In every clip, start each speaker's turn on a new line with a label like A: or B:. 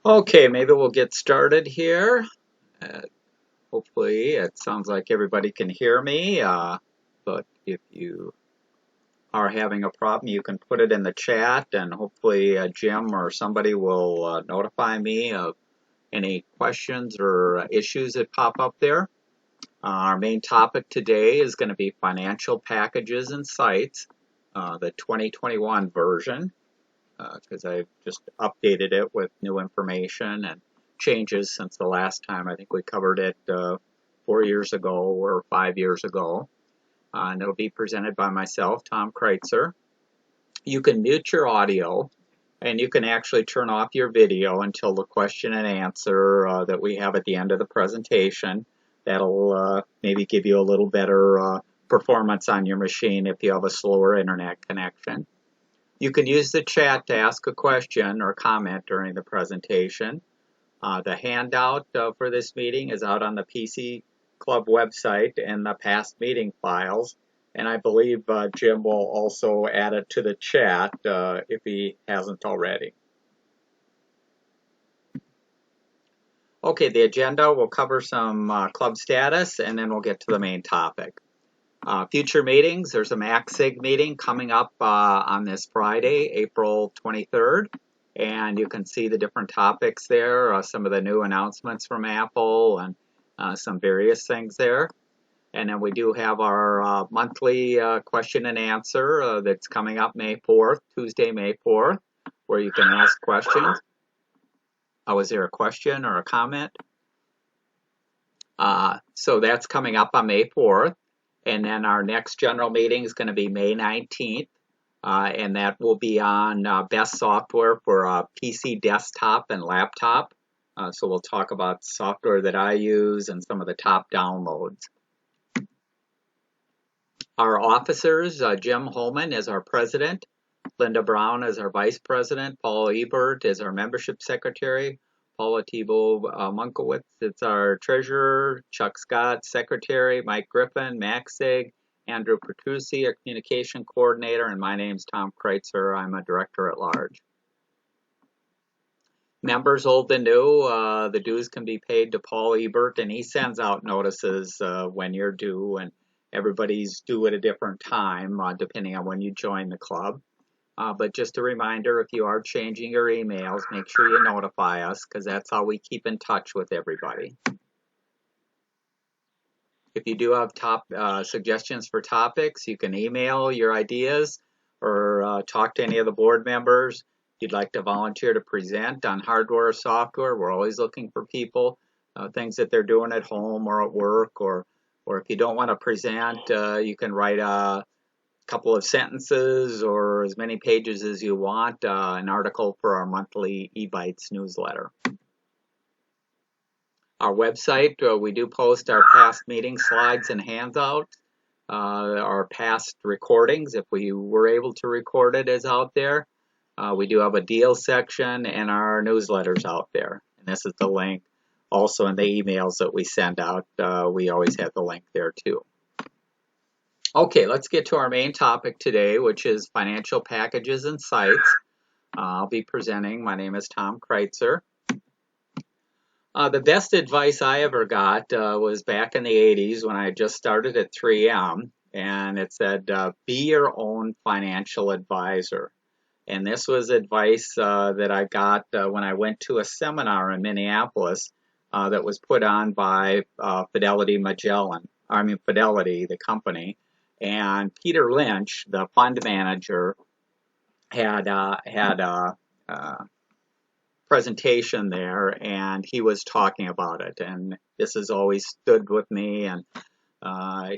A: Okay, maybe we'll get started here. Uh, Hopefully, it sounds like everybody can hear me, but if you are having a problem, you can put it in the chat, and hopefully Jim or somebody will notify me of any questions or issues that pop up there. Our main topic today is going to be financial packages and sites, the 2021 version. Because I've just updated it with new information and changes since the last time. I think we covered it 4 years ago or 5 years ago. And it'll be presented by myself, Tom Kreuzer. You can mute your audio and you can actually turn off your video until the question and answer that we have at the end of the presentation. That'll maybe give you a little better performance on your machine if you have a slower internet connection. You can use the chat to ask a question or comment during the presentation. The handout for this meeting is out on the PC Club website and the past meeting files. And I believe Jim will also add it to the chat if he hasn't already. Okay, the agenda will cover some club status and then we'll get to the main topic. Future meetings, there's a MaxSig meeting coming up on this Friday, April 23rd, and you can see the different topics there, some of the new announcements from Apple and some various things there. And then we do have our monthly question and answer that's coming up May 4th, Tuesday, May 4th, where you can ask questions. Was there a question or a comment? So that's coming up on May 4th. And then our next general meeting is going to be May 19th, and that will be on best software for PC desktop and laptop. So we'll talk about software that I use and some of the top downloads. Our officers, Jim Holman is our president, Linda Brown is our vice president, Paul Ebert is our membership secretary, Paula Thibault-Munkowitz is our treasurer, Chuck Scott, secretary, Mike Griffin, MaxSig, Andrew Petrucci, our communication coordinator, and my name's Tom Kreuzer. I'm a director at large. Members old and new, the dues can be paid to Paul Ebert, and he sends out notices when you're due, and everybody's due at a different time depending on when you join the club. But just a reminder, if you are changing your emails, make sure you notify us because that's how we keep in touch with everybody. If you do have suggestions for topics, you can email your ideas or talk to any of the board members. If you'd like to volunteer to present on hardware or software, we're always looking for people, things that they're doing at home or at work, or if you don't want to present, you can write a couple of sentences or as many pages as you want, an article for our monthly eBytes newsletter. Our website, we do post our past meeting slides and handouts. Our past recordings, if we were able to record it, is out there. We do have a deal section and our newsletters out there. And this is the link also in the emails that we send out. We always have the link there too. Okay, let's get to our main topic today, which is financial packages and sites. I'll be presenting. My name is Tom Kreuzer. The best advice I ever got was back in the 80s when I just started at 3M, and it said, be your own financial advisor. And this was advice that I got when I went to a seminar in Minneapolis that was put on by Fidelity, the company. And Peter Lynch, the fund manager, had a presentation there, and he was talking about it. And this has always stood with me. And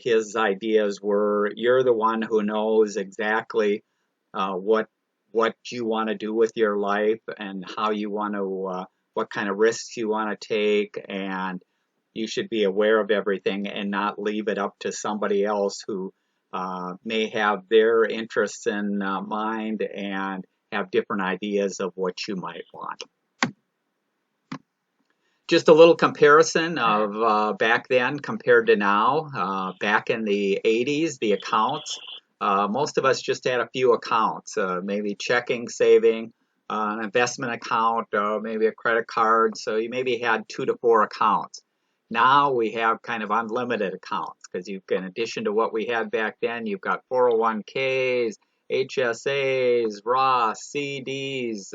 A: his ideas were, you're the one who knows exactly what you want to do with your life and how you want to, what kind of risks you want to take, and you should be aware of everything and not leave it up to somebody else who may have their interests in mind and have different ideas of what you might want. Just a little comparison of back then compared to now. Back in the 80s, the accounts, most of us just had a few accounts, maybe checking, saving, an investment account, maybe a credit card. So you maybe had 2 to 4 accounts. Now we have kind of unlimited accounts because you can, in addition to what we had back then, you've got 401ks, HSAs, Roth, CDs,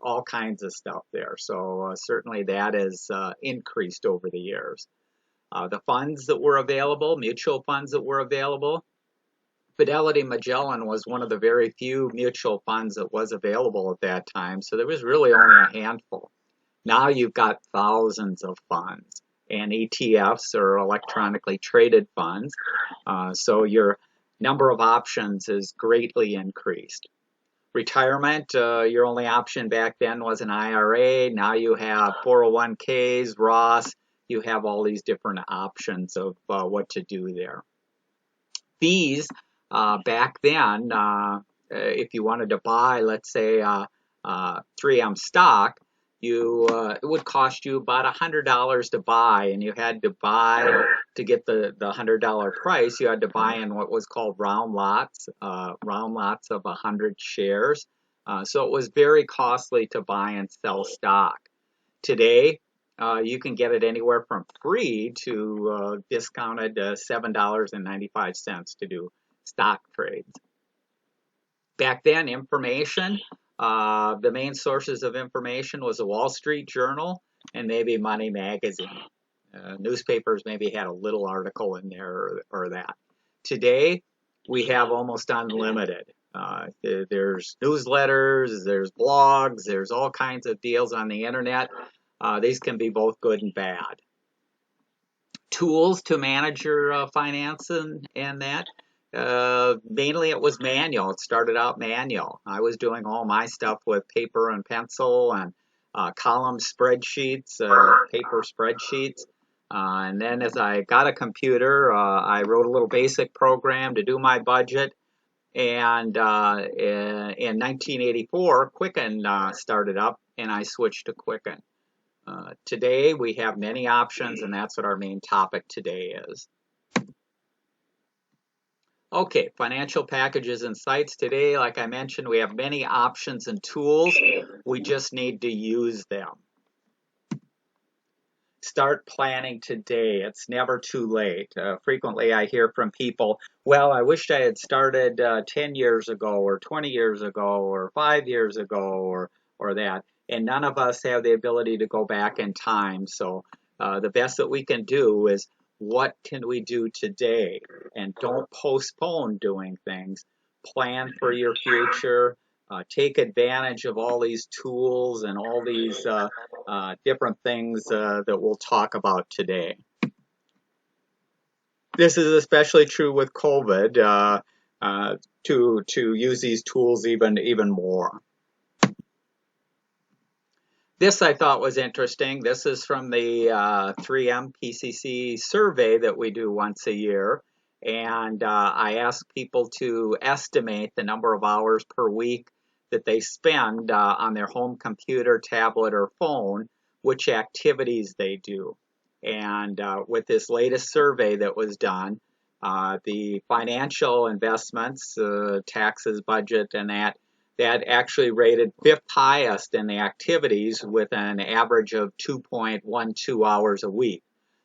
A: all kinds of stuff there. So certainly that has increased over the years. The funds that were available, mutual funds that were available, Fidelity Magellan was one of the very few mutual funds that was available at that time, so there was really only a handful. Now you've got thousands of funds, and ETFs or electronically traded funds, so your number of options is greatly increased. Retirement, your only option back then was an IRA. Now you have 401ks, Roths, you have all these different options of what to do there. Fees, back then, if you wanted to buy, let's say, 3M stock, it would cost you about $100 to buy, and you had to buy to get the $100 price. You had to buy in what was called round lots of 100 shares. So it was very costly to buy and sell stock. Today, you can get it anywhere from free to discounted $7.95 to do stock trades. Back then, information, the main sources of information was the Wall Street Journal and maybe Money Magazine. Newspapers maybe had a little article in there or that. Today, we have almost unlimited. There's newsletters, there's blogs, there's all kinds of deals on the internet. These can be both good and bad. Tools to manage your finance and that. Mainly it was manual. It started out manual. I was doing all my stuff with paper and pencil and column spreadsheets, paper spreadsheets. And then as I got a computer, I wrote a little basic program to do my budget. And in 1984, Quicken started up, and I switched to Quicken. Today, we have many options, and that's what our main topic today is. Okay, financial packages and sites. Today, like I mentioned, we have many options and tools. We just need to use them. Start planning today. It's never too late. Frequently, I hear from people, well, I wished I had started 10 years ago or 20 years ago or 5 years ago or that. And none of us have the ability to go back in time. So the best that we can do is what can we do today? And don't postpone doing things. Plan for your future. Take advantage of all these tools and all these different things that we'll talk about today. This is especially true with COVID, to use these tools even more. This I thought was interesting. This is from the 3M PCC survey that we do once a year. And I ask people to estimate the number of hours per week that they spend on their home computer, tablet, or phone, which activities they do. And with this latest survey that was done, the financial investments, taxes, budget, and that actually rated 5th highest in the activities with an average of 2.12 hours a week.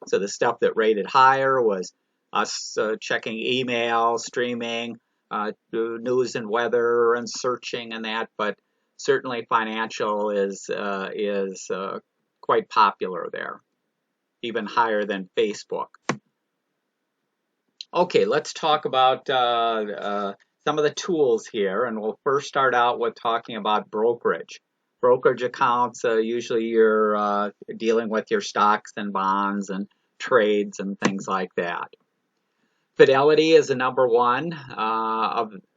A: So the stuff that rated higher was us checking email, streaming, news and weather, and searching and that. But certainly financial is quite popular there, even higher than Facebook. Okay, let's talk about some of the tools here, and we'll first start out with talking about brokerage. Brokerage accounts, usually you're dealing with your stocks and bonds and trades and things like that. Fidelity is the number one,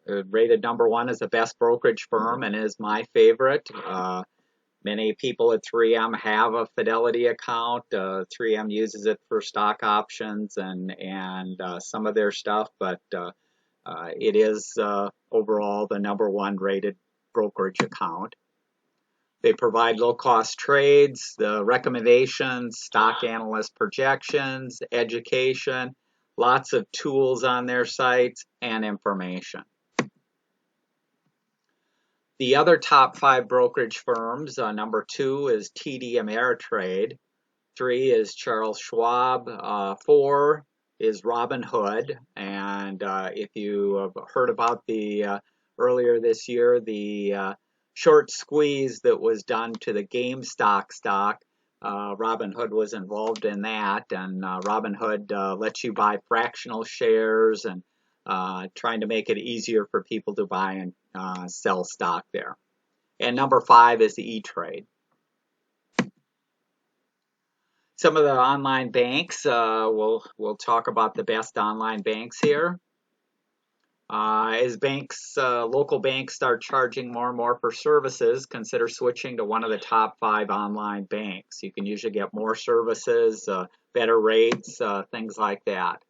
A: rated number one as the best brokerage firm and is my favorite. Many people at 3M have a Fidelity account. 3M uses it for stock options and some of their stuff, but it is overall the number one rated brokerage account. They provide low-cost trades, the recommendations, stock analyst projections, education, lots of tools on their sites, and information. The other top 5 brokerage firms, number 2 is TD Ameritrade, 3 is Charles Schwab, 4 is Robinhood, and if you have heard about the earlier this year, the short squeeze that was done to the GameStop stock, Robinhood was involved in that, and Robinhood lets you buy fractional shares and trying to make it easier for people to buy and sell stock there. And number 5 is the E-Trade. Some of the online banks, we'll talk about the best online banks here. As local banks start charging more and more for services, consider switching to one of the top 5 online banks. You can usually get more services, better rates, things like that.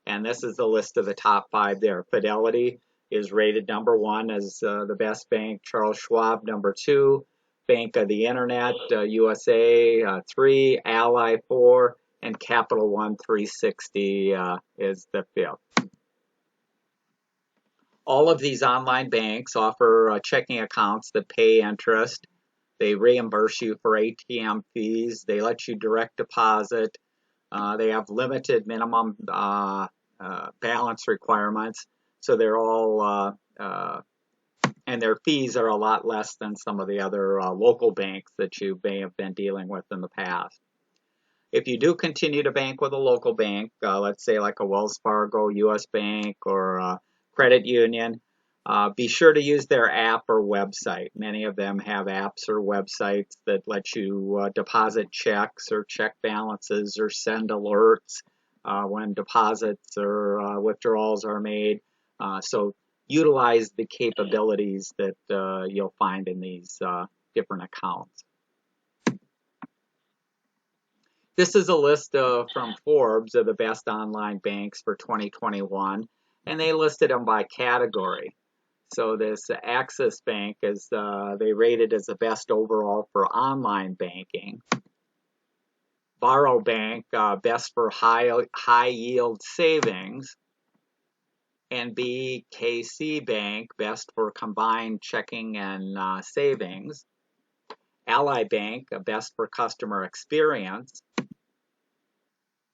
A: And this is the list of the top 5 there. Fidelity is rated number 1 as the best bank. Charles Schwab, number 2. Bank of the Internet, USA, 3. Ally, 4. And Capital One 360 is the 5th. All of these online banks offer checking accounts that pay interest. They reimburse you for ATM fees. They let you direct deposit. They have limited minimum balance requirements. So they're all, and their fees are a lot less than some of the other local banks that you may have been dealing with in the past. If you do continue to bank with a local bank, let's say like a Wells Fargo, US Bank, or credit union, be sure to use their app or website. Many of them have apps or websites that let you deposit checks or check balances or send alerts when deposits or withdrawals are made. So utilize the capabilities that you'll find in these different accounts. This is a list from Forbes of the best online banks for 2021, and they listed them by category. So this Axis Bank is they rated as the best overall for online banking. Borrow Bank, best for high yield savings. And BKC Bank, best for combined checking and savings. Ally Bank, best for customer experience.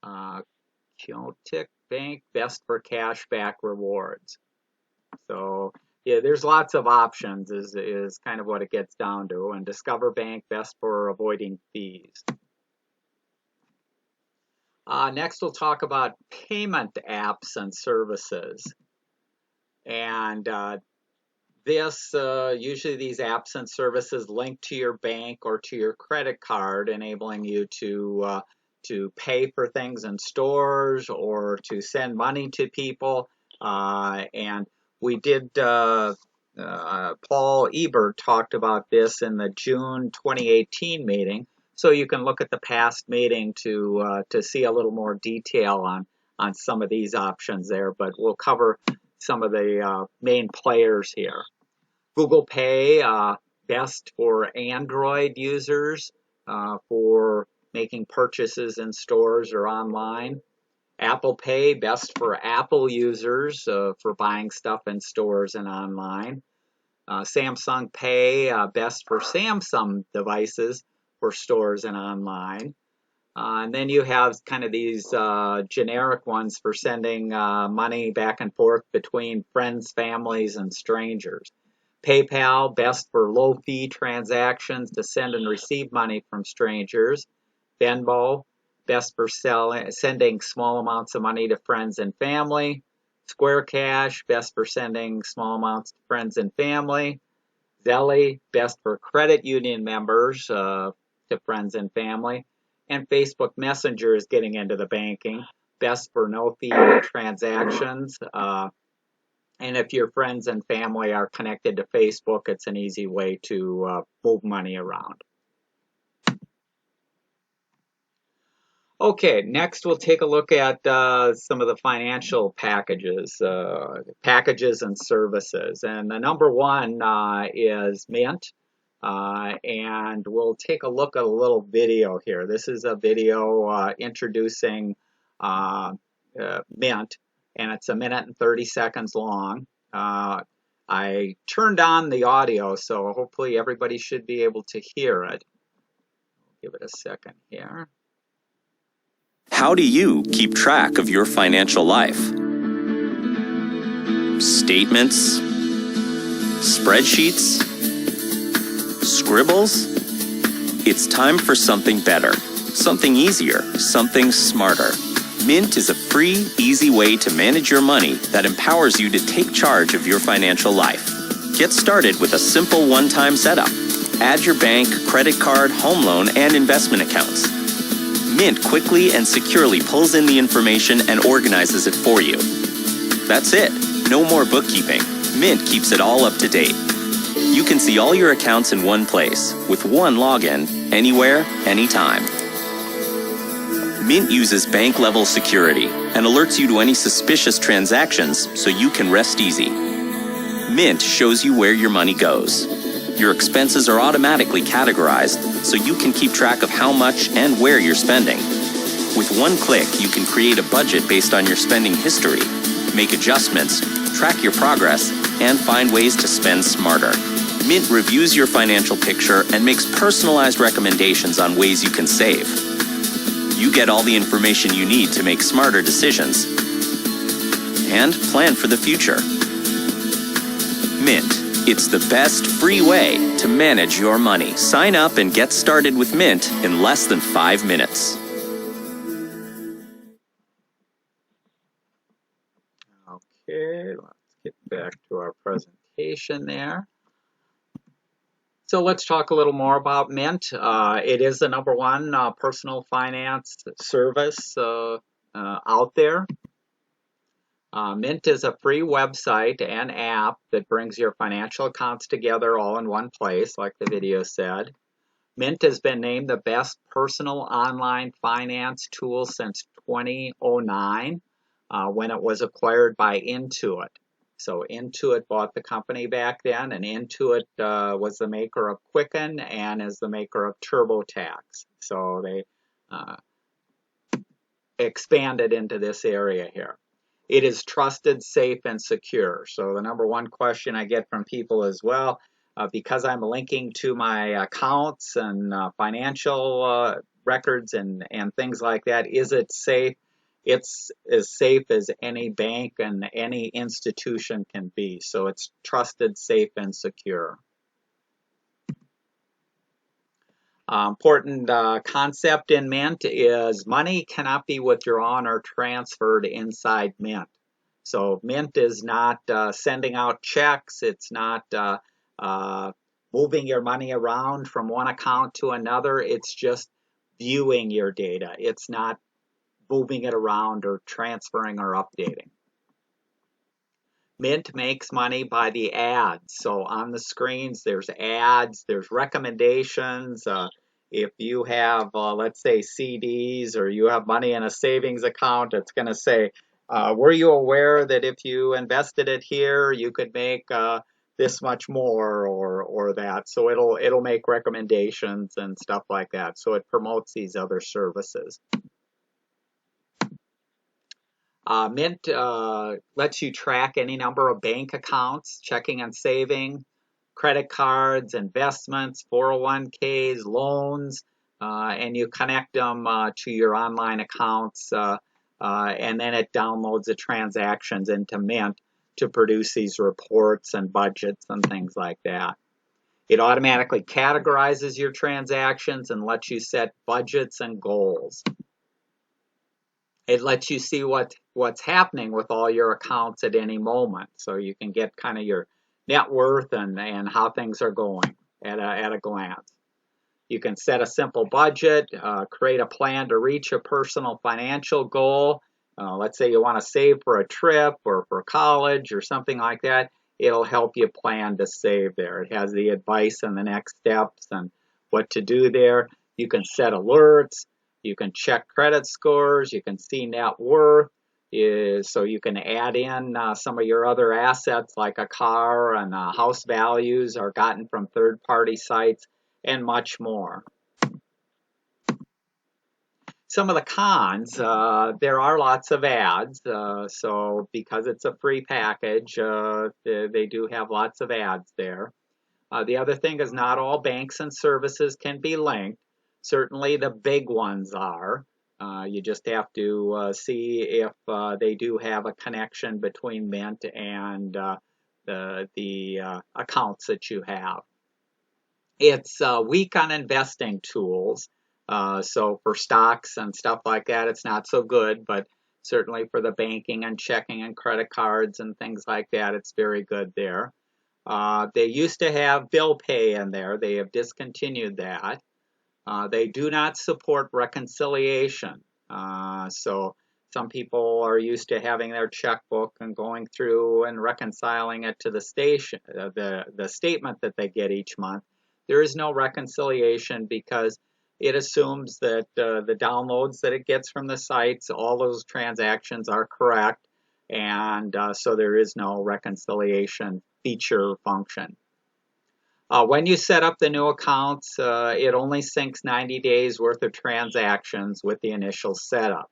A: Kyotic Bank, best for cashback rewards. So yeah, there's lots of options is kind of what it gets down to. And Discover Bank, best for avoiding fees. Next we'll talk about payment apps and services. And usually these apps and services link to your bank or to your credit card, enabling you to pay for things in stores or to send money to people. And we did, Paul Ebert talked about this in the June 2018 meeting. So you can look at the past meeting to see a little more detail on some of these options there. But we'll cover some of the main players here. Google Pay, best for Android users for making purchases in stores or online. Apple Pay, best for Apple users for buying stuff in stores and online. Samsung Pay, best for Samsung devices for stores and online. And then you have kind of these generic ones for sending money back and forth between friends, families, and strangers. PayPal, best for low-fee transactions to send and receive money from strangers. Venmo, best for sending small amounts of money to friends and family. Square Cash, best for sending small amounts to friends and family. Zelle, best for credit union members to friends and family. And Facebook Messenger is getting into the banking, best for no-fee transactions. And if your friends and family are connected to Facebook, it's an easy way to move money around. Okay, next we'll take a look at some of the financial packages and services. And the number one is Mint. And we'll take a look at a little video here. This is a video introducing Mint, and it's 1 minute and 30 seconds long. I turned on the audio, so hopefully everybody should be able to hear it. Give it a second here.
B: How do you keep track of your financial life? Statements? Spreadsheets? Scribbles? It's time for something better, something easier, something smarter. Mint is a free, easy way to manage your money that empowers you to take charge of your financial life. Get started with a simple one-time setup. Add your bank, credit card, home loan, and investment accounts. Mint quickly and securely pulls in the information and organizes it for you. That's it. No more bookkeeping. Mint keeps it all up to date. You can see all your accounts in one place, with one login, anywhere, anytime. Mint uses bank-level security and alerts you to any suspicious transactions so you can rest easy. Mint shows you where your money goes. Your expenses are automatically categorized so you can keep track of how much and where you're spending. With one click, you can create a budget based on your spending history, make adjustments, track your progress, and find ways to spend smarter. Mint reviews your financial picture and makes personalized recommendations on ways you can save. You get all the information you need to make smarter decisions and plan for the future. Mint. It's the best free way to manage your money. Sign up and get started with Mint in less than 5 minutes.
A: Okay, let's get back to our presentation there. So let's talk a little more about Mint. It is the #1 personal finance service out there. Mint is a free website and app that brings your financial accounts together all in one place, like the video said. Mint has been named the best personal online finance tool since 2009 when it was acquired by Intuit. So Intuit bought the company back then, and Intuit was the maker of Quicken and is the maker of TurboTax. So they expanded into this area here. It is trusted, safe, and secure. So the #1 question I get from people is, well, because I'm linking to my accounts and financial records and things like that, is it safe? It's as safe as any bank and any institution can be. So it's trusted, safe, and secure. Important concept in Mint is money cannot be withdrawn or transferred inside Mint. So Mint is not sending out checks. It's not moving your money around from one account to another. It's just viewing your data. It's not moving it around or transferring or updating. Mint makes money by the ads. So on the screens, there's ads, there's recommendations. If you have, let's say, CDs or you have money in a savings account, it's going to say, were you aware that if you invested it here, you could make this much more or that? So it'll make recommendations and stuff like that. So it promotes these other services. Mint lets you track any number of bank accounts, checking and saving, credit cards, investments, 401ks, loans, and you connect them to your online accounts, and then it downloads the transactions into Mint to produce these reports and budgets and things like that. It automatically categorizes your transactions and lets you set budgets and goals. It lets you see what's happening with all your accounts at any moment. So you can get kind of your net worth and how things are going at a glance. You can set a simple budget, create a plan to reach a personal financial goal. Let's say you want to save for a trip or for college or something like that. It'll help you plan to save there. It has the advice and the next steps and what to do there. You can set alerts. You can check credit scores. You can see net worth. So you can add in some of your other assets like a car and house values are gotten from third-party sites and much more. Some of the cons, there are lots of ads. So because it's a free package, they do have lots of ads there. The other thing is not all banks and services can be linked. Certainly the big ones are. You just have to see if they do have a connection between Mint and the accounts that you have. It's weak on investing tools. So for stocks and stuff like that, it's not so good, but certainly for the banking and checking and credit cards and things like that, it's very good there. They used to have bill pay in there. They have discontinued that. They do not support reconciliation. So some people are used to having their checkbook and going through and reconciling it to the statement that they get each month. There is no reconciliation because it assumes that the downloads that it gets from the sites, all those transactions are correct, and so there is no reconciliation feature function. When you set up the new accounts, it only syncs 90 days worth of transactions with the initial setup.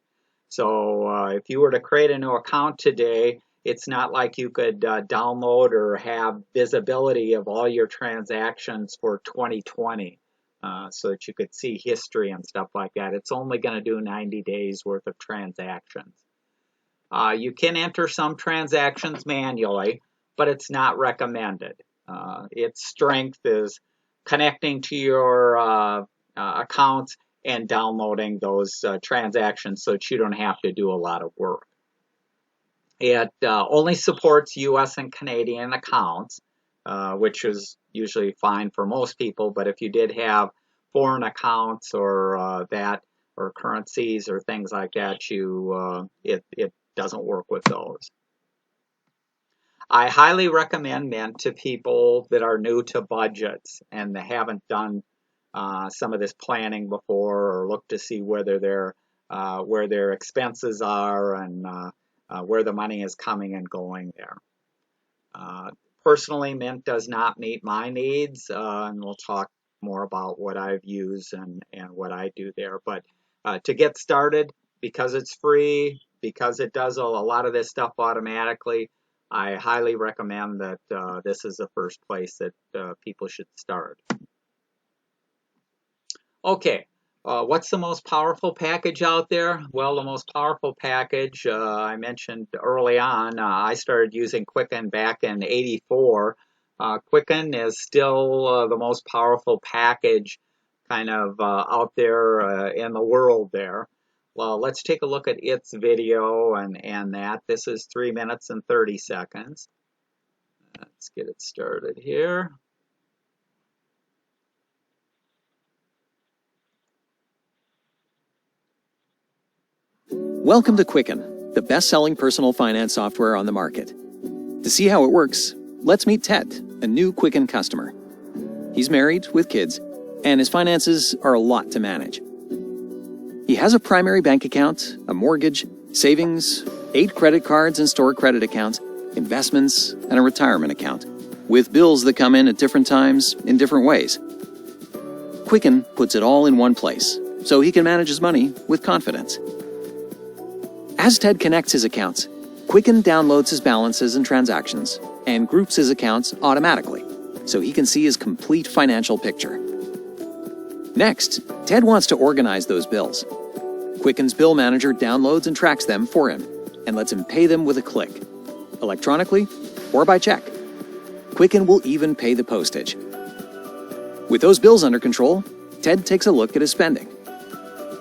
A: So if you were to create a new account today, it's not like you could download or have visibility of all your transactions for 2020 so that you could see history and stuff like that. It's only going to do 90 days worth of transactions. You can enter some transactions manually, but it's not recommended. Its strength is connecting to your accounts and downloading those transactions so that you don't have to do a lot of work. It only supports US and Canadian accounts, which is usually fine for most people, but if you did have foreign accounts or or currencies or things like that, it doesn't work with those. I highly recommend Mint to people that are new to budgets and they haven't done some of this planning before or looked to see whether where their expenses are and where the money is coming and going there. Personally, Mint does not meet my needs, and we'll talk more about what I've used and what I do there. But to get started, because it's free, because it does a lot of this stuff automatically, I highly recommend that this is the first place that people should start. Okay, what's the most powerful package out there? Well, the most powerful package I mentioned early on, I started using Quicken back in '84. Quicken is still the most powerful package kind of out there in the world there. Well, let's take a look at its video and that. This is 3 minutes and 30 seconds. Let's get it started here.
C: Welcome to Quicken, the best-selling personal finance software on the market. To see how it works, let's meet Ted, a new Quicken customer. He's married with kids, and his finances are a lot to manage. He has a primary bank account, a mortgage, savings, 8 credit cards and store credit accounts, investments, and a retirement account, with bills that come in at different times in different ways. Quicken puts it all in one place, so he can manage his money with confidence. As Ted connects his accounts, Quicken downloads his balances and transactions and groups his accounts automatically, so he can see his complete financial picture. Next, Ted wants to organize those bills. Quicken's bill manager downloads and tracks them for him and lets him pay them with a click, electronically or by check. Quicken will even pay the postage. With those bills under control, Ted takes a look at his spending.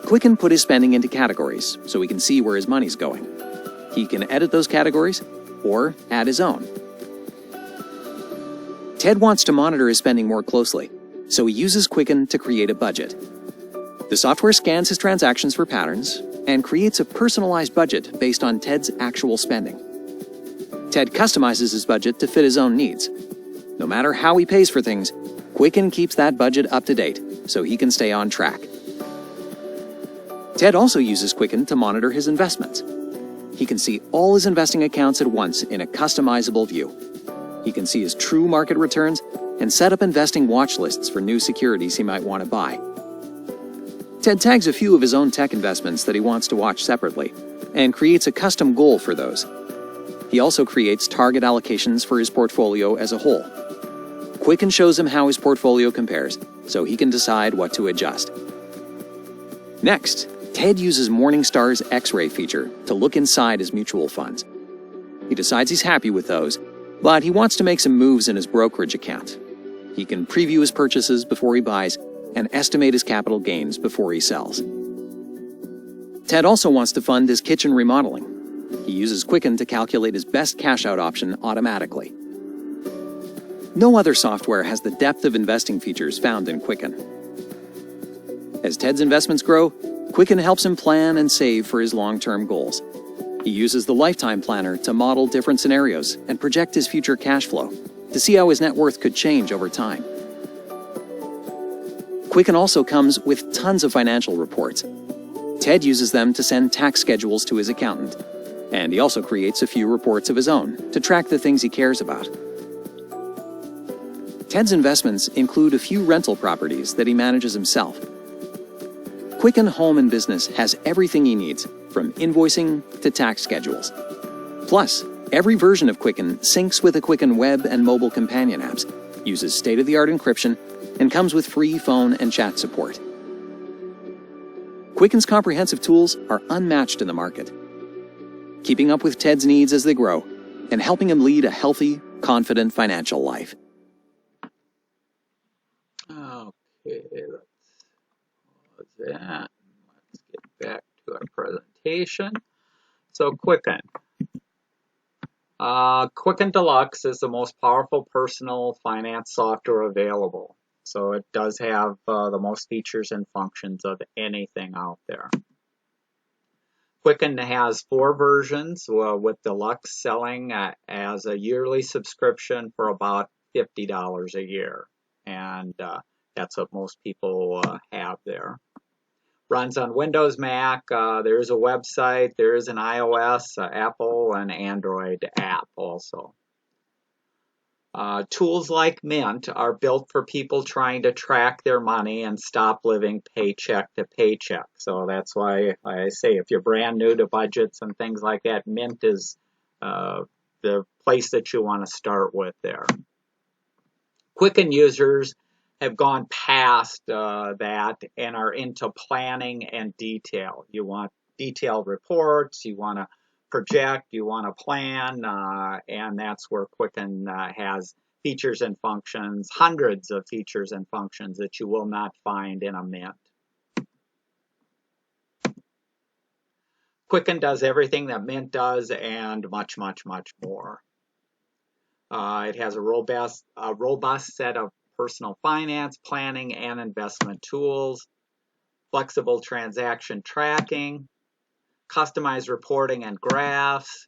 C: Quicken put his spending into categories so he can see where his money's going. He can edit those categories or add his own. Ted wants to monitor his spending more closely, so he uses Quicken to create a budget. The software scans his transactions for patterns and creates a personalized budget based on Ted's actual spending. Ted customizes his budget to fit his own needs. No matter how he pays for things, Quicken keeps that budget up to date so he can stay on track. Ted also uses Quicken to monitor his investments. He can see all his investing accounts at once in a customizable view. He can see his true market returns and set up investing watch lists for new securities he might want to buy. Ted tags a few of his own tech investments that he wants to watch separately and creates a custom goal for those. He also creates target allocations for his portfolio as a whole. Quicken shows him how his portfolio compares, so he can decide what to adjust. Next, Ted uses Morningstar's X-ray feature to look inside his mutual funds. He decides he's happy with those, but he wants to make some moves in his brokerage account. He can preview his purchases before he buys and estimate his capital gains before he sells. Ted also wants to fund his kitchen remodeling. He uses Quicken to calculate his best cash-out option automatically. No other software has the depth of investing features found in Quicken. As Ted's investments grow, Quicken helps him plan and save for his long-term goals. He uses the Lifetime Planner to model different scenarios and project his future cash flow to see how his net worth could change over time. Quicken also comes with tons of financial reports. Ted uses them to send tax schedules to his accountant, and he also creates a few reports of his own to track the things he cares about. Ted's investments include a few rental properties that he manages himself. Quicken Home and Business has everything he needs, from invoicing to tax schedules. Plus, every version of Quicken syncs with the Quicken web and mobile companion apps, uses state-of-the-art encryption, and comes with free phone and chat support. Quicken's comprehensive tools are unmatched in the market, keeping up with Ted's needs as they grow and helping him lead a healthy, confident financial life.
A: Okay, let's pause that. Let's get back to our presentation. So Quicken. Quicken Deluxe is the most powerful personal finance software available. So it does have the most features and functions of anything out there. Quicken has 4 versions, with Deluxe selling as a yearly subscription for about $50 a year. And that's what most people have there. Runs on Windows, Mac. There is a website. There is an iOS, Apple, and Android app also. Tools like Mint are built for people trying to track their money and stop living paycheck to paycheck. So that's why I say if you're brand new to budgets and things like that, Mint is the place that you want to start with there. Quicken users have gone past that and are into planning and detail. You want detailed reports, you want to project, you want to plan, and that's where Quicken has features and functions, hundreds of features and functions that you will not find in a Mint. Quicken does everything that Mint does and much, much, much more. It has a robust set of personal finance, planning, and investment tools, flexible transaction tracking, customized reporting and graphs,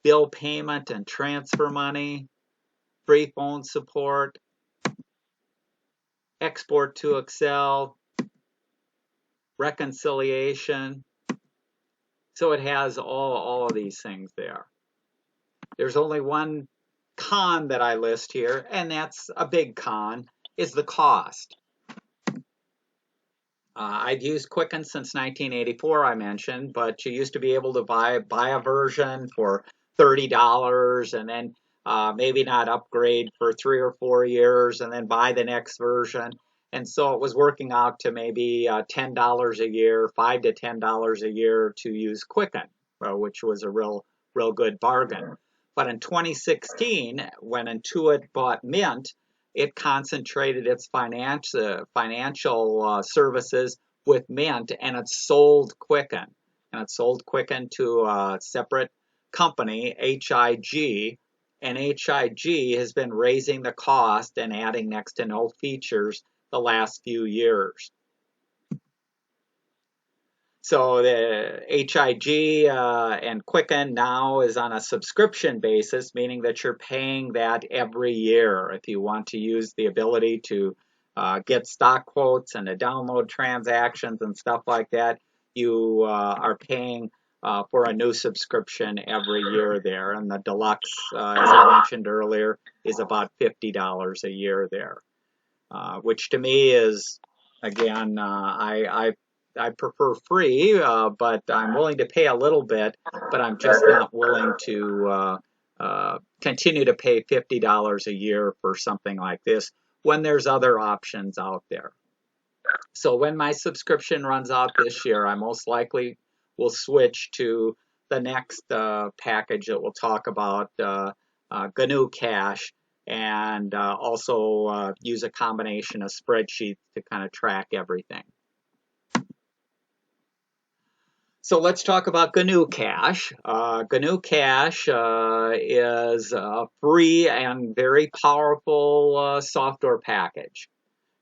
A: bill payment and transfer money, free phone support, export to Excel, reconciliation. So it has all of these things there. There's only one con that I list here, and that's a big con, is the cost. I've used Quicken since 1984, I mentioned, but you used to be able to buy a version for $30 and then maybe not upgrade for 3 or 4 years and then buy the next version. And so it was working out to maybe $10 a year, $5 to $10 a year to use Quicken, which was a real good bargain. But in 2016, when Intuit bought Mint, it concentrated its financial services with Mint, and it sold Quicken. And it sold Quicken to a separate company, HIG, and HIG has been raising the cost and adding next to no features the last few years. So the HIG and Quicken now is on a subscription basis, meaning that you're paying that every year. If you want to use the ability to get stock quotes and to download transactions and stuff like that, you are paying for a new subscription every year there. And the Deluxe, as I mentioned earlier, is about $50 a year there, which to me is, again, I I prefer free, but I'm willing to pay a little bit, but I'm just not willing to continue to pay $50 a year for something like this when there's other options out there. So when my subscription runs out this year, I most likely will switch to the next package that we'll talk about, GNU Cache, and also use a combination of spreadsheets to kind of track everything. So let's talk about GNU Cache. GNU Cache is a free and very powerful software package.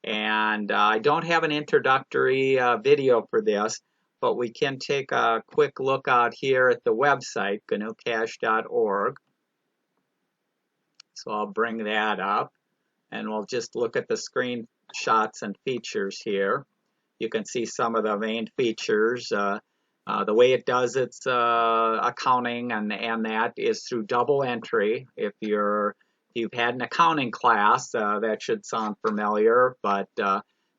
A: And I don't have an introductory video for this, but we can take a quick look out here at the website, gnucache.org. So I'll bring that up, and we'll just look at the screenshots and features here. You can see some of the main features. The way it does its accounting and that is through double entry. If you've had an accounting class, that should sound familiar, but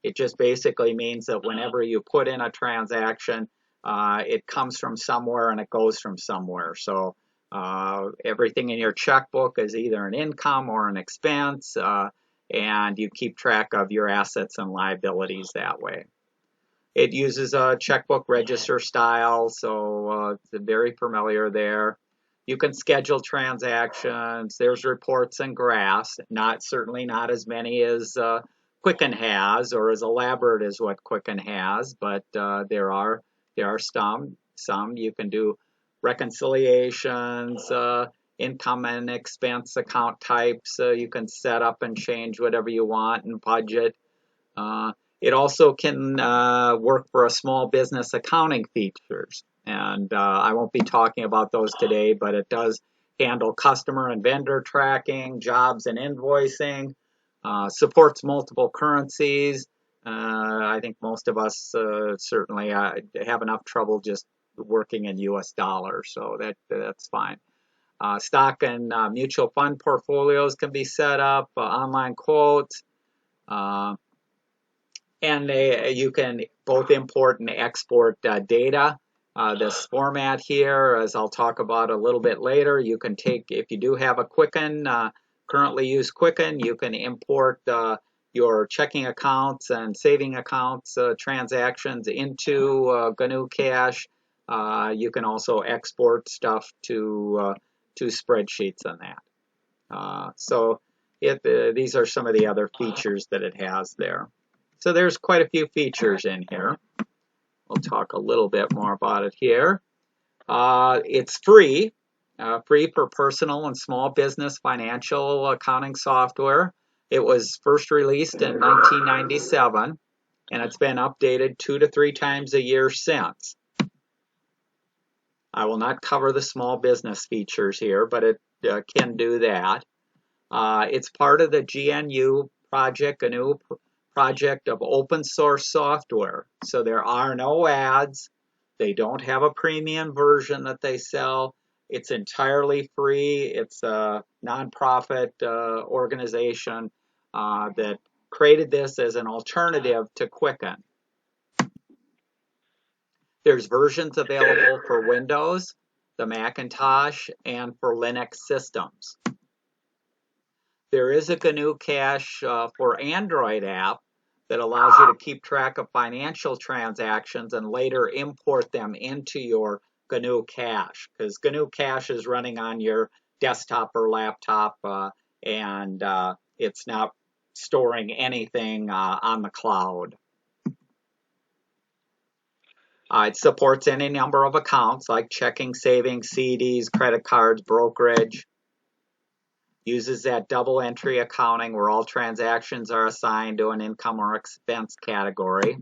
A: it just basically means that whenever you put in a transaction, it comes from somewhere and it goes from somewhere. So everything in your checkbook is either an income or an expense, and you keep track of your assets and liabilities that way. It uses a checkbook register style, so it's very familiar there. You can schedule transactions. There's reports and graphs. Certainly not as many as Quicken has, or as elaborate as what Quicken has, but there are some. You can do reconciliations, income and expense account types. You can set up and change whatever you want and budget. It also can work for a small business accounting features. And I won't be talking about those today, but it does handle customer and vendor tracking, jobs and invoicing, supports multiple currencies. I think most of us certainly have enough trouble just working in US dollars, so that's fine. Stock and mutual fund portfolios can be set up, online quotes, and you can both import and export data. This format here, as I'll talk about a little bit later, you can take, if you do have a Quicken, currently use Quicken, you can import your checking accounts and saving accounts transactions into GNU Cache. You can also export stuff to spreadsheets on that. So these are some of the other features that it has there. So there's quite a few features in here. We'll talk a little bit more about it here. It's free, free for personal and small business financial accounting software. It was first released in 1997, and it's been updated 2 to 3 times a year since. I will not cover the small business features here, but it can do that. It's part of the GNU project, GNU project of open source software. So there are no ads. They don't have a premium version that they sell. It's entirely free. It's a nonprofit organization that created this as an alternative to Quicken. There's versions available for Windows, the Macintosh, and for Linux systems. There is a GNU Cache for Android app that allows you to keep track of financial transactions and later import them into your GNU Cache, because GNU Cache is running on your desktop or laptop, and it's not storing anything on the cloud. It supports any number of accounts like checking, savings, CDs, credit cards, brokerage. Uses that double entry accounting where all transactions are assigned to an income or expense category.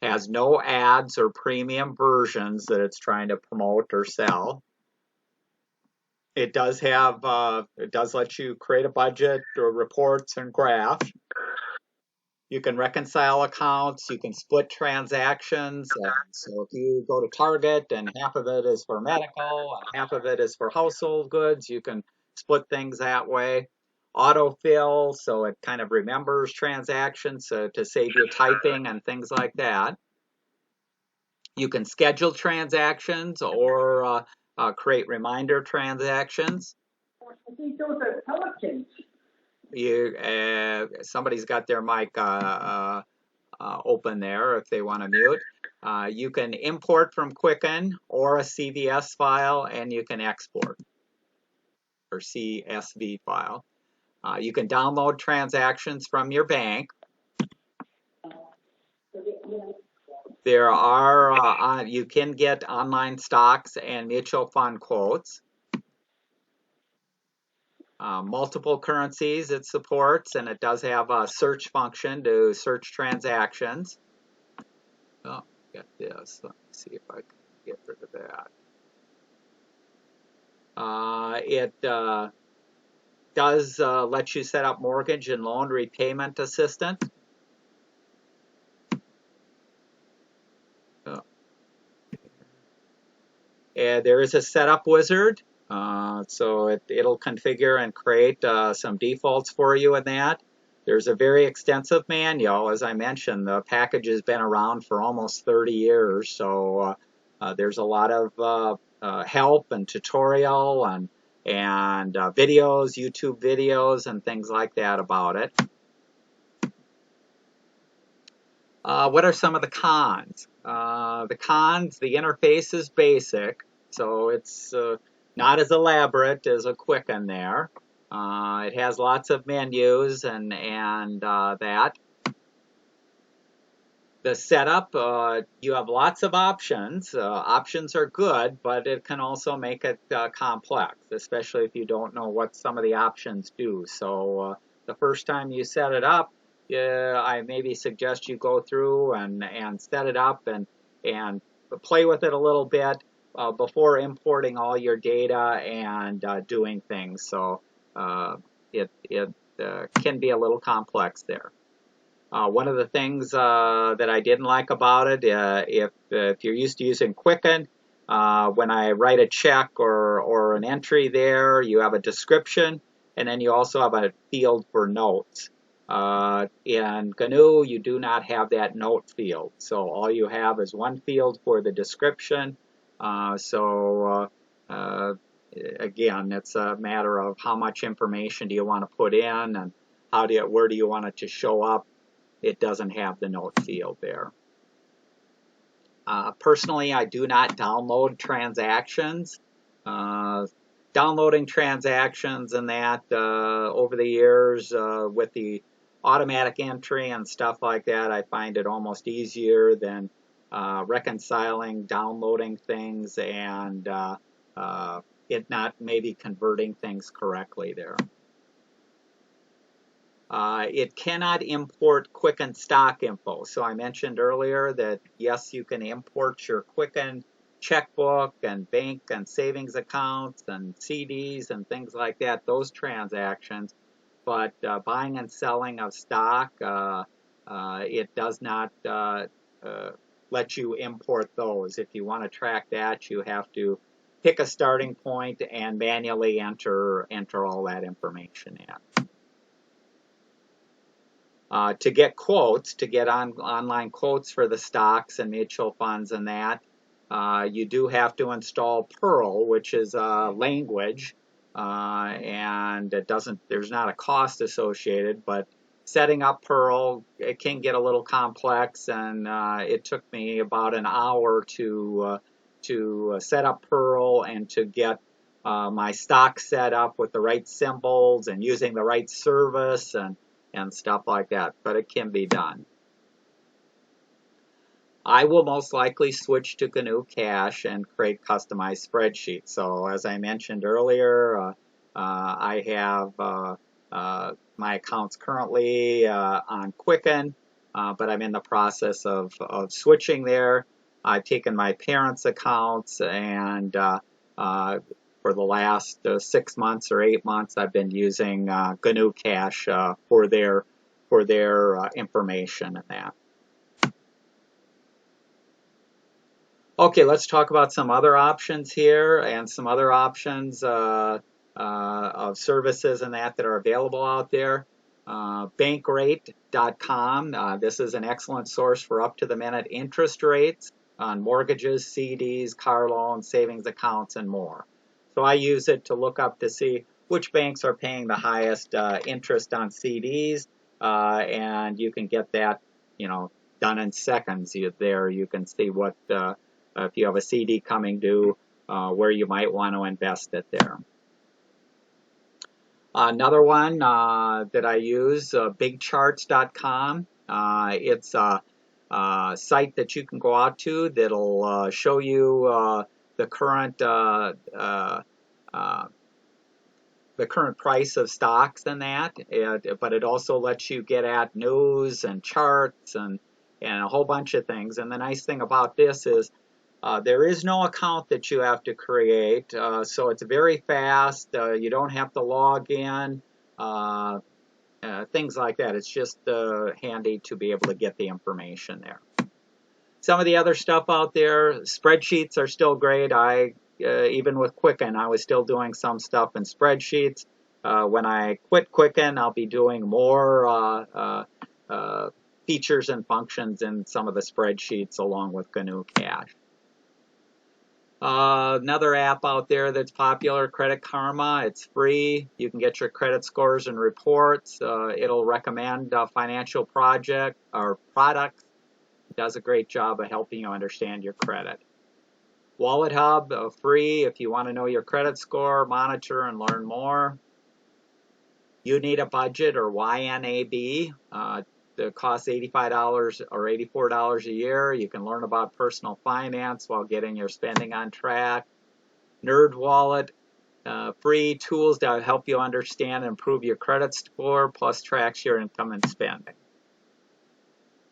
A: Has no ads or premium versions that it's trying to promote or sell. It does let you create a budget or reports and graphs. You can reconcile accounts, you can split transactions. So if you go to Target and half of it is for medical and half of it is for household goods, you can split things that way. autofill, so it kind of remembers transactions to save your typing and things like that. You can schedule transactions or create reminder transactions.
D: I think those are pelicans.
A: Somebody's got their mic open there if they want to mute. You can import from Quicken or a CVS file, and you can export or CSV file. You can download transactions from your bank. There are you can get online stocks and mutual fund quotes. Multiple currencies it supports, and it does have a search function to search transactions. Oh, get this. Let me see if I can get rid of that. It does let you set up mortgage and loan repayment assistant. And there is a setup wizard, so it'll configure and create some defaults for you in that. There's a very extensive manual. As I mentioned, the package has been around for almost 30 years, so there's a lot of help and tutorial and videos, YouTube videos, and things like that about it. What are some of the cons? The cons, the interface is basic, so it's not as elaborate as a Quicken there. It has lots of menus and that. The setup, you have lots of options. Options are good, but it can also make it complex, especially if you don't know what some of the options do. So the first time you set it up, I maybe suggest you go through and set it up and play with it a little bit before importing all your data and doing things. So it can be a little complex there. One of the things that I didn't like about it, if you're used to using Quicken, when I write a check or an entry there, you have a description, and then you also have a field for notes. In GNU, you do not have that note field, so all you have is one field for the description. Again, it's a matter of how much information do you want to put in, and where do you want it to show up. It doesn't have the note field there. Personally, I do not download transactions. Downloading transactions and that over the years with the automatic entry and stuff like that, I find it almost easier than reconciling, downloading things, and it not maybe converting things correctly there. It cannot import Quicken stock info. So I mentioned earlier that yes, you can import your Quicken checkbook and bank and savings accounts and CDs and things like that, those transactions, but buying and selling of stock, it does not let you import those. If you want to track that, you have to pick a starting point and manually enter all that information in. To get quotes, to get online quotes for the stocks and mutual funds and that, you do have to install Perl, which is a language, and there's not a cost associated, but setting up Perl, it can get a little complex, and it took me about an hour to set up Perl and to get my stock set up with the right symbols and using the right service and stuff like that, but it can be done. I will most likely switch to GNU Cache and create customized spreadsheets. So as I mentioned earlier, I have my accounts currently on Quicken, but I'm in the process of switching there. I've taken my parents' accounts, and for the last 6 months or 8 months, I've been using GNU Cache for their information and that. Okay, let's talk about some other options here, and some other options of services and that are available out there. Bankrate.com. This is an excellent source for up-to-the-minute interest rates on mortgages, CDs, car loans, savings accounts, and more. So I use it to look up to see which banks are paying the highest interest on CDs, and you can get that, done in seconds. There you can see what if you have a CD coming due, where you might want to invest it there. Another one that I use, bigcharts.com. It's a site that you can go out to that'll show you the current price of stocks and that, but it also lets you get at news and charts and a whole bunch of things. And the nice thing about this is there is no account that you have to create, so it's very fast. You don't have to log in, things like that. It's just handy to be able to get the information there. Some of the other stuff out there, spreadsheets are still great. Even with Quicken, I was still doing some stuff in spreadsheets. When I quit Quicken, I'll be doing more features and functions in some of the spreadsheets along with GNU Cache. Another app out there that's popular, Credit Karma. It's free. You can get your credit scores and reports. It'll recommend financial project or products. It does a great job of helping you understand your credit. Wallet Hub, free if you want to know your credit score, monitor, and learn more. You Need a Budget, or YNAB. It costs $85 or $84 a year. You can learn about personal finance while getting your spending on track. Nerd Wallet, free tools to help you understand and improve your credit score, plus tracks your income and spending.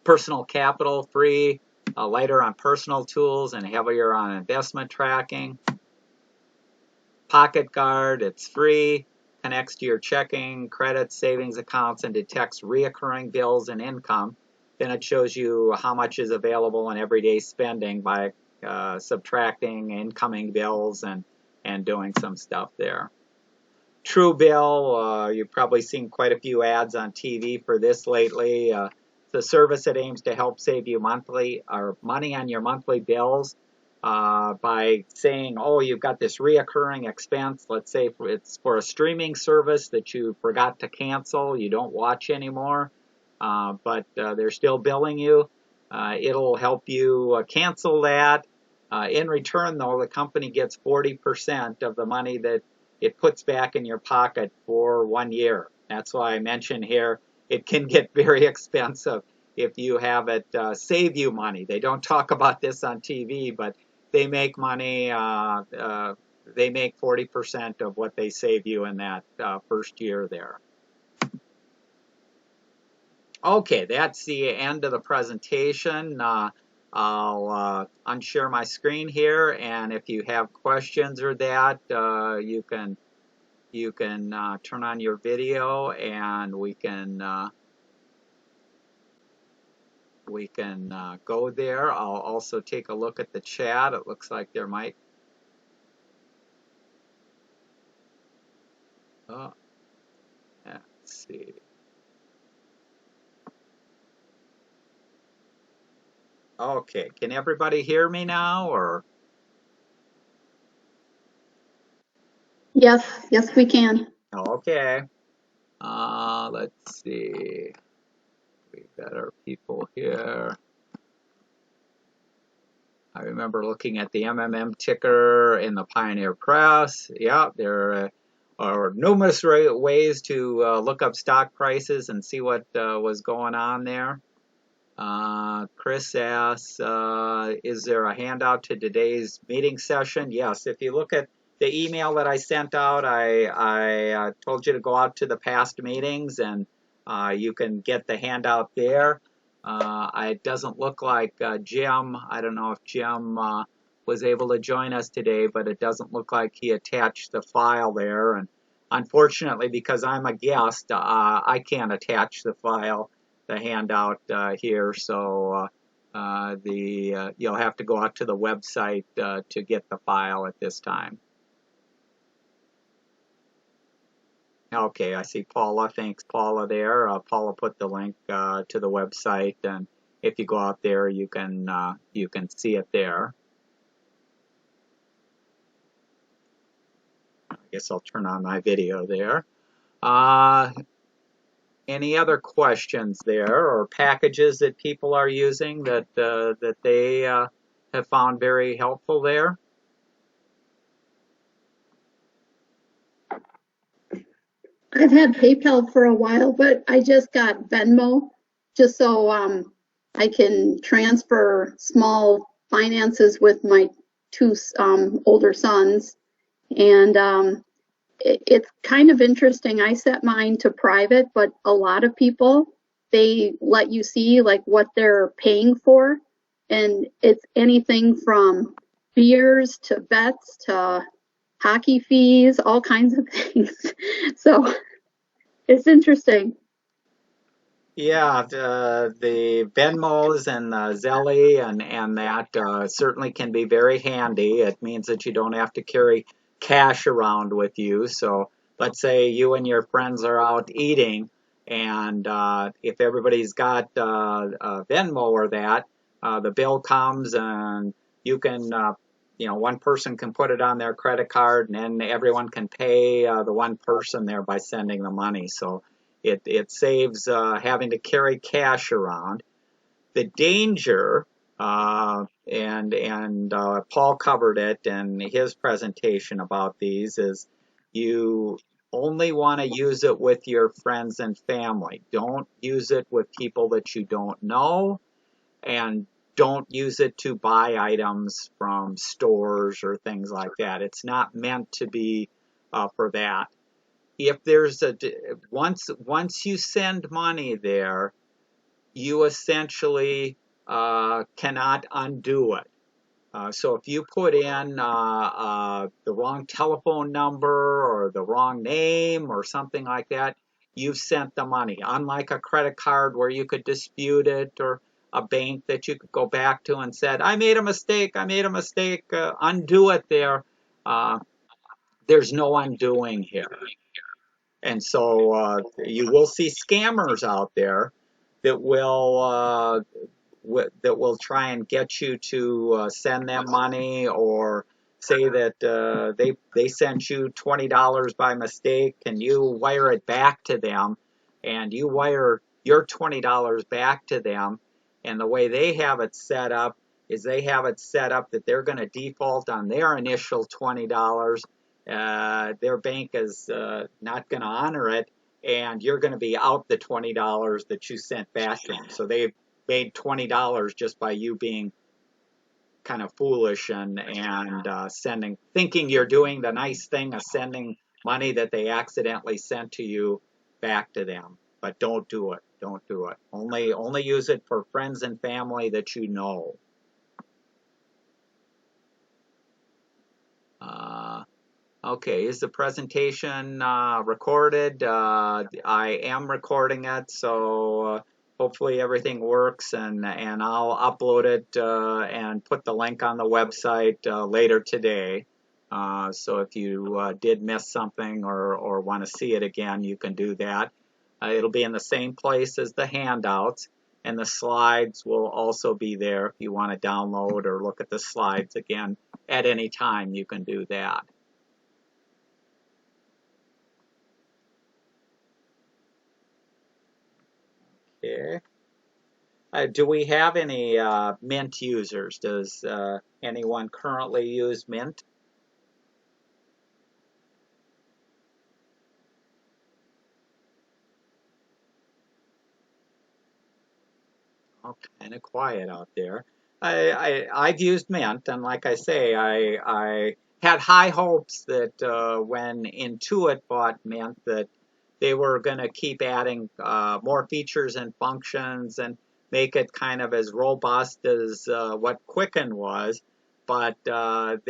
A: Personal Capital, free, lighter on personal tools and heavier on investment tracking. Pocket Guard, it's free, connects to your checking, credit, savings accounts, and detects reoccurring bills and income. Then it shows you how much is available in everyday spending by subtracting incoming bills and doing some stuff there. Truebill, you've probably seen quite a few ads on TV for this lately. It's a service that aims to help save you money on your monthly bills by saying, oh, you've got this reoccurring expense. Let's say it's for a streaming service that you forgot to cancel, you don't watch anymore, but they're still billing you. It'll help you cancel that. In return, though, the company gets 40% of the money that it puts back in your pocket for 1 year. That's why I mentioned here it can get very expensive if you have it save you money. They don't talk about this on TV, but they make money. They make 40% of what they save you in that first year there. Okay, that's the end of the presentation. I'll unshare my screen here, and if you have questions or that, you can turn on your video, and we can go there. I'll also take a look at the chat. It looks like there might. Oh, let's see. Okay, can everybody hear me now, or?
E: Yes, yes, we can.
A: Okay. Let's see. We got our people here. I remember looking at the MMM ticker in the Pioneer Press. Yeah, there are numerous ways to look up stock prices and see what was going on there. Chris asks, is there a handout to today's meeting session? Yes, if you look at the email that I sent out, I told you to go out to the past meetings, and you can get the handout there. It doesn't look like Jim, I don't know if Jim was able to join us today, but it doesn't look like he attached the file there. And unfortunately, because I'm a guest, I can't attach the file, the handout here, so you'll have to go out to the website to get the file at this time. Okay, I see Paula. Thanks, Paula, there. Paula put the link to the website, and if you go out there, you can see it there. I guess I'll turn on my video there. Uh, any other questions there, or packages that people are using that they have found very helpful there?
E: I've had PayPal for a while, but I just got Venmo just so I can transfer small finances with my two older sons. And it's kind of interesting. I set mine to private, but a lot of people, they let you see like what they're paying for. And it's anything from beers to bets to hockey fees, all kinds of things. So it's interesting.
A: Yeah, the Venmos and the Zelly and that certainly can be very handy. It means that you don't have to carry cash around with you. So let's say you and your friends are out eating, and if everybody's got a Venmo or that, the bill comes and you can, one person can put it on their credit card, and then everyone can pay the one person there by sending the money. So it saves having to carry cash around. The danger, and Paul covered it in his presentation about these, is you only want to use it with your friends and family. Don't use it with people that you don't know, and don't use it to buy items from stores or things like that. It's not meant to be for that. If there's once you send money there, you essentially cannot undo it. So if you put in the wrong telephone number or the wrong name or something like that, you've sent the money. Unlike a credit card where you could dispute it, or a bank that you could go back to and said, I made a mistake, undo it there. Uh, there's no undoing here. And so you will see scammers out there that will try and get you to send them money, or say that they sent you $20 by mistake, and you wire it back to them, and you wire your $20 back to them, and the way they have it set up is they have it set up that they're going to default on their initial $20. Their bank is not going to honor it, and you're going to be out the $20 that you sent back to them. So they've made $20 just by you being kind of foolish and thinking you're doing the nice thing of sending money that they accidentally sent to you back to them. But don't do it. Don't do it. Only use it for friends and family that you know. Okay, is the presentation recorded? I am recording it, so hopefully everything works, and I'll upload it and put the link on the website later today. So if you did miss something or want to see it again, you can do that. It'll be in the same place as the handouts, and the slides will also be there. If you want to download or look at the slides again at any time, you can do that. Okay. Do we have any Mint users? Does anyone currently use Mint? Oh, kind of quiet out there. I've used Mint, and like I say, I had high hopes that when Intuit bought Mint, that they were going to keep adding more features and functions and make it kind of as robust as what Quicken was, but the,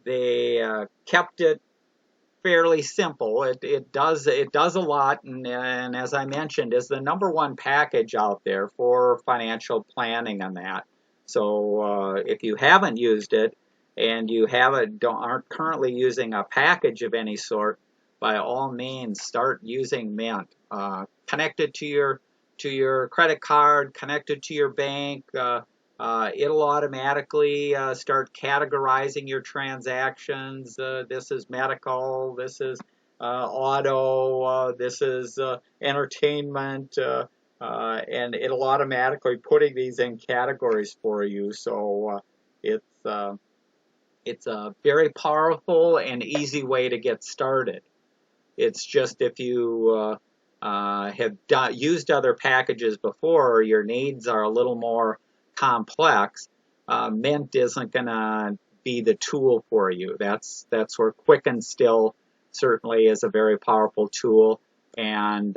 A: they kept it fairly simple. It does a lot, and as I mentioned, is the #1 package out there for financial planning and that. So if you haven't used it, and you aren't currently using a package of any sort, by all means start using Mint. Connected to your credit card, connected to your bank. It'll automatically start categorizing your transactions. This is medical, this is auto, this is entertainment, and it'll automatically putting these in categories for you. So it's a very powerful and easy way to get started. It's just if you have used other packages before, or your needs are a little more complex, Mint isn't going to be the tool for you. That's where Quicken still certainly is a very powerful tool, and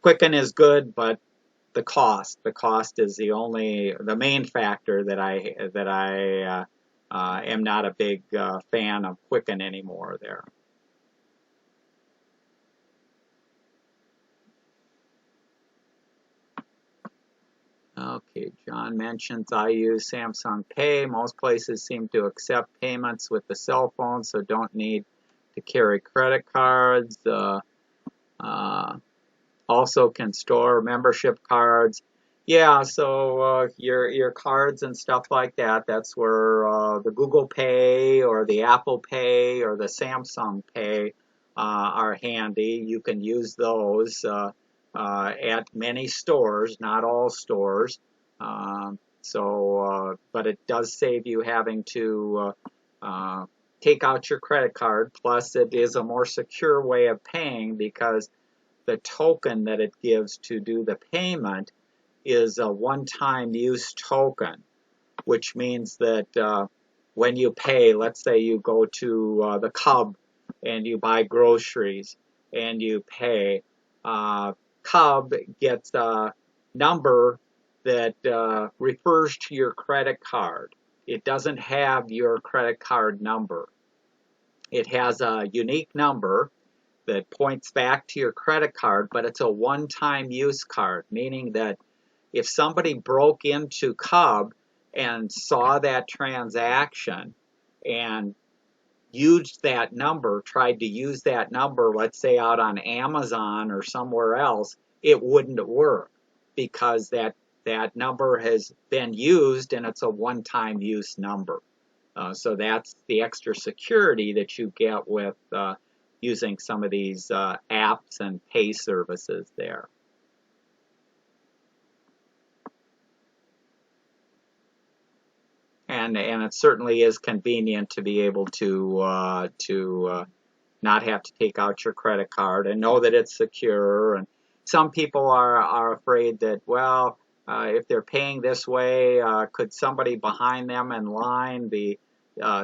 A: Quicken is good, but the cost is the main factor that I am not a big fan of Quicken anymore there. Okay, John mentions I use Samsung Pay. Most places seem to accept payments with the cell phone, so don't need to carry credit cards. Also can store membership cards. Yeah, so your cards and stuff like that, that's where the Google Pay or the Apple Pay or the Samsung Pay are handy. You can use those at many stores, not all stores. But it does save you having to take out your credit card. Plus, it is a more secure way of paying because the token that it gives to do the payment is a one-time use token, which means that when you pay, let's say you go to the Cub and you buy groceries and you pay, Cub gets a number that refers to your credit card. It doesn't have your credit card number. It has a unique number that points back to your credit card, but it's a one-time use card, meaning that if somebody broke into Cub and saw that transaction and used that number, tried to use that number, let's say out on Amazon or somewhere else, it wouldn't work because that number has been used and it's a one-time use number. So that's the extra security that you get with using some of these apps and pay services there. And it certainly is convenient to be able to not have to take out your credit card and know that it's secure. And some people are afraid that, well, if they're paying this way, could somebody behind them in line be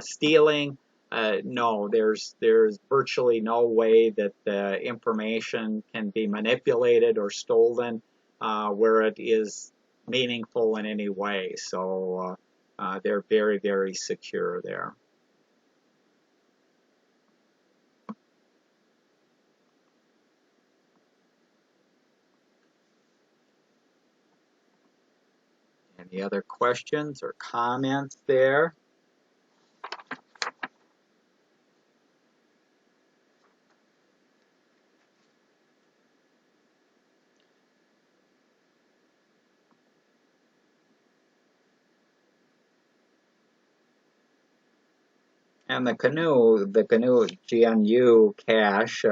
A: stealing? No, there's virtually no way that the information can be manipulated or stolen where it is meaningful in any way. So they're very, very secure there. Any other questions or comments there? And the GNU GNU cache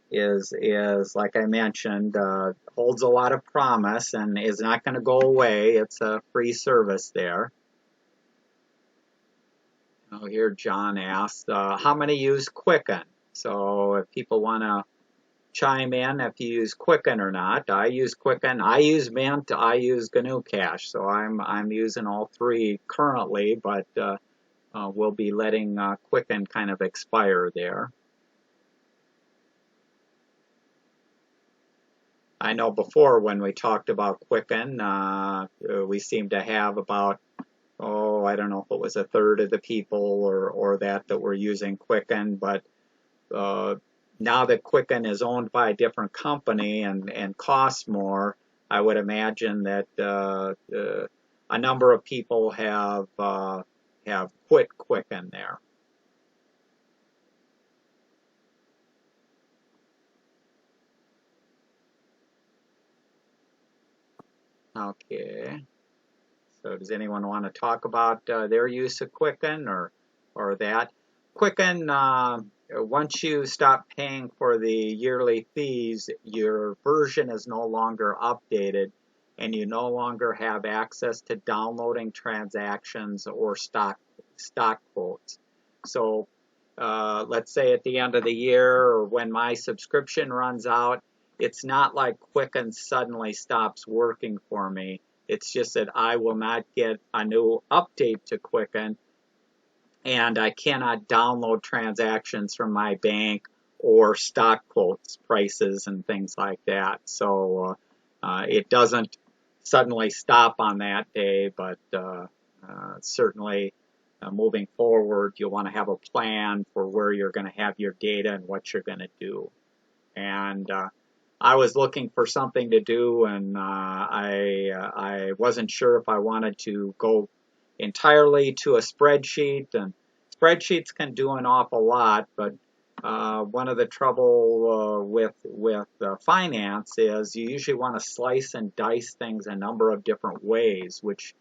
A: is like I mentioned, holds a lot of promise and is not going to go away. It's a free service there. Oh, here John asked, how many use Quicken? So if people want to chime in if you use Quicken or not. I use Quicken. I use Mint. I use GNU Cache. So I'm using all three currently, but we'll be letting Quicken kind of expire there. I know before when we talked about Quicken, we seemed to have about, I don't know if it was a third of the people or that were using Quicken, but now that Quicken is owned by a different company and costs more, I would imagine that a number of people have have quit Quicken there. Okay. So does anyone want to talk about their use of Quicken or that? Quicken, once you stop paying for the yearly fees, your version is no longer updated, and you no longer have access to downloading transactions or stock quotes. So let's say at the end of the year or when my subscription runs out, it's not like Quicken suddenly stops working for me. It's just that I will not get a new update to Quicken, and I cannot download transactions from my bank or stock quotes, prices, and things like that. So it doesn't suddenly stop on that day, but certainly moving forward, you'll want to have a plan for where you're going to have your data and what you're going to do. And I was looking for something to do, and I wasn't sure if I wanted to go entirely to a spreadsheet. And spreadsheets can do an awful lot, but one of the trouble with finance is you usually want to slice and dice things a number of different ways, which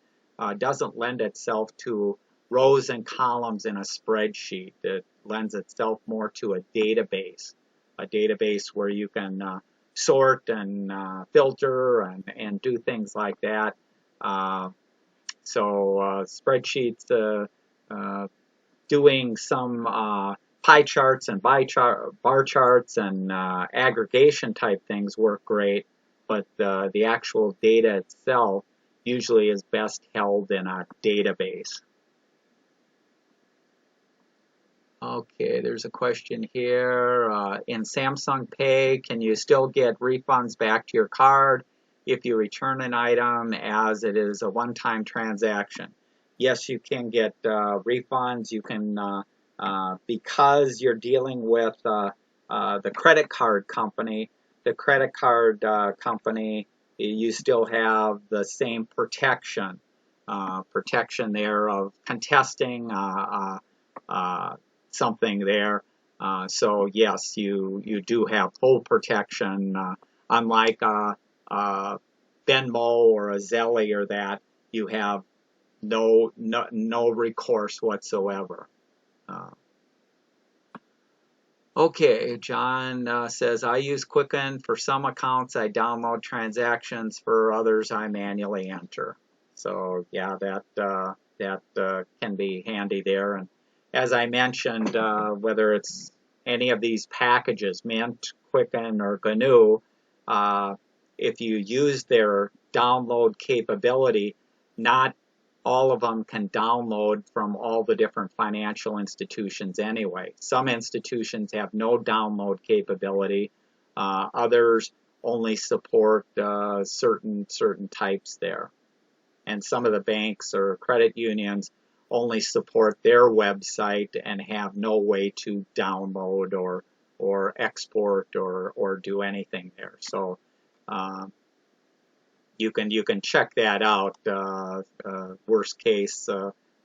A: doesn't lend itself to rows and columns in a spreadsheet. It lends itself more to a database where you can sort and filter and do things like that. So spreadsheets, doing some pie charts and bar charts and aggregation type things work great, but the actual data itself usually is best held in a database. Okay, there's a question here. In Samsung Pay, can you still get refunds back to your card if you return an item as it is a one-time transaction? Yes, you can get refunds. You can, because you're dealing with the credit card company, you still have the same protection there of contesting something there. So yes, you do have full protection, unlike Venmo or a Zelle or that. You have no recourse whatsoever. Okay, John says, I use Quicken for some accounts. I download transactions. For others, I manually enter. So yeah, that can be handy there. And as I mentioned, whether it's any of these packages, Mint, Quicken, or GNU, if you use their download capability, not all of them can download from all the different financial institutions anyway. Some institutions have no download capability. Others only support certain types there. And some of the banks or credit unions only support their website and have no way to download or export or do anything there. So you can check that out. Worst case,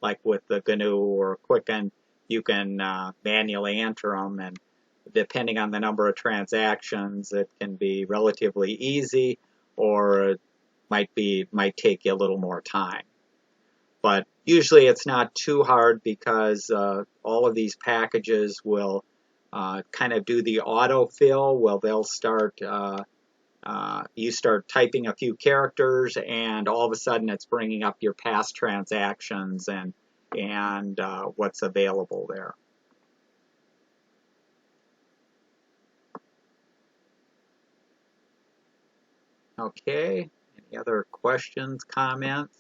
A: like with the GNU or Quicken, you can manually enter them, and depending on the number of transactions, it can be relatively easy, or it might take you a little more time. But usually it's not too hard because all of these packages will kind of do the autofill. Well, they'll start, you start typing a few characters, and all of a sudden it's bringing up your past transactions and what's available there. Okay, any other questions, comments?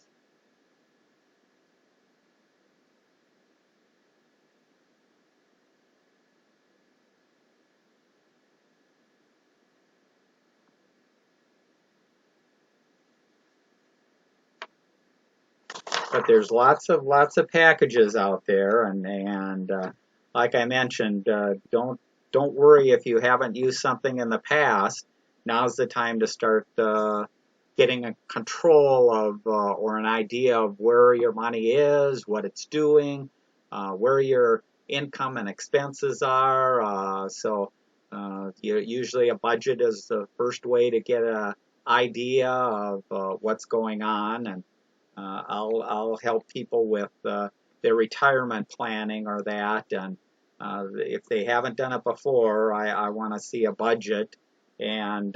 A: But there's lots of packages out there, and like I mentioned, don't worry if you haven't used something in the past. Now's the time to start getting a control of or an idea of where your money is, what it's doing, where your income and expenses are. Usually a budget is the first way to get an idea of what's going on, and I'll help people with their retirement planning or that, and if they haven't done it before, I want to see a budget, and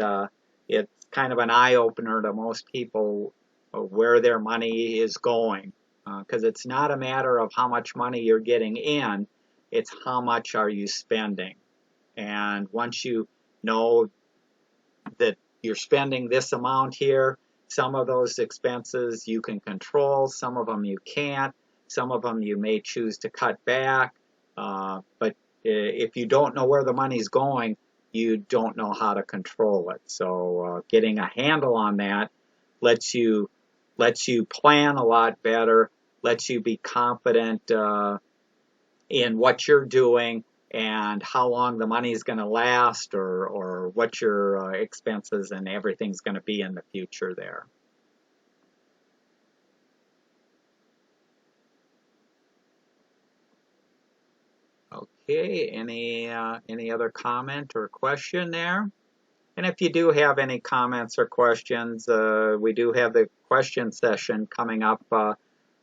A: it's kind of an eye-opener to most people where their money is going, because it's not a matter of how much money you're getting in, it's how much are you spending. And once you know that you're spending this amount here, some of those expenses you can control, some of them you can't, some of them you may choose to cut back, but if you don't know where the money's going, you don't know how to control it. So getting a handle on that lets you plan a lot better, lets you be confident in what you're doing and how long the money's going to last, or what your expenses and everything's going to be in the future there. Okay, any other comment or question there? And if you do have any comments or questions, we do have the question session coming up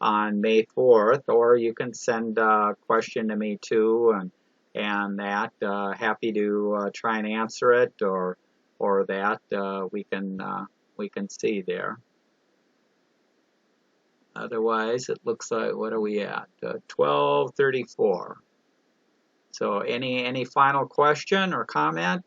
A: on May 4th, or you can send a question to me too, and that happy to try and answer it, or that we can see there. Otherwise, it looks like, what are we at? 12:34. So any final question or comment?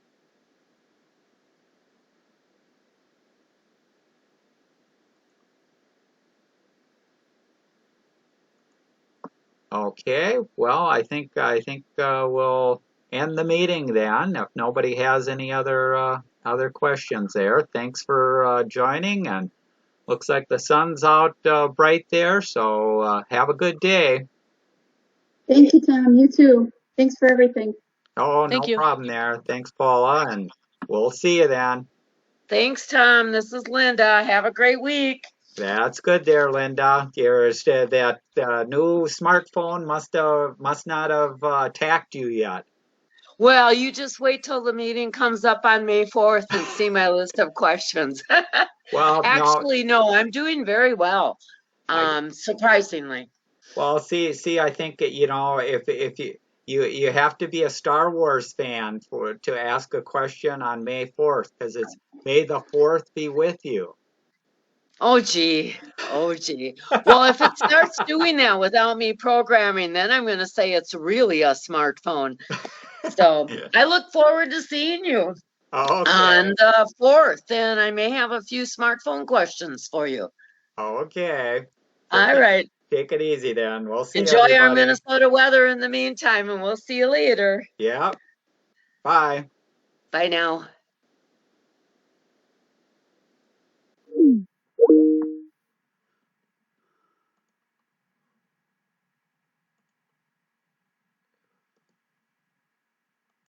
A: Okay, well, I think we'll end the meeting then, if nobody has any other questions there. Thanks for joining, and looks like the sun's out bright there, so have a good day.
E: Thank you, Tom. You too. Thanks for everything.
A: Oh, no
F: Thank you.
A: problem there. Thanks, Paula, and we'll see you then.
F: Thanks, Tom. This is Linda. Have a great week.
A: That's good there, Linda. That new smartphone must not have attacked you yet.
F: Well, you just wait till the meeting comes up on May 4th and see my list of questions.
A: Well, no,
F: Actually, no, I'm doing very well. Surprisingly.
A: well, see, I think that, if you have to be a Star Wars fan to ask a question on May 4th, because it's May the 4th be with you.
F: Oh, gee. Oh, gee. Well, if it starts doing that without me programming, then I'm going to say it's really a smartphone. So I look forward to seeing you
A: Okay.
F: on the 4th, and I may have a few smartphone questions for you.
A: Okay.
F: All right.
A: Take it easy then. We'll see
F: Enjoy
A: everybody.
F: our Minnesota weather in the meantime, and we'll see you later.
A: Yeah. Bye.
F: Bye now.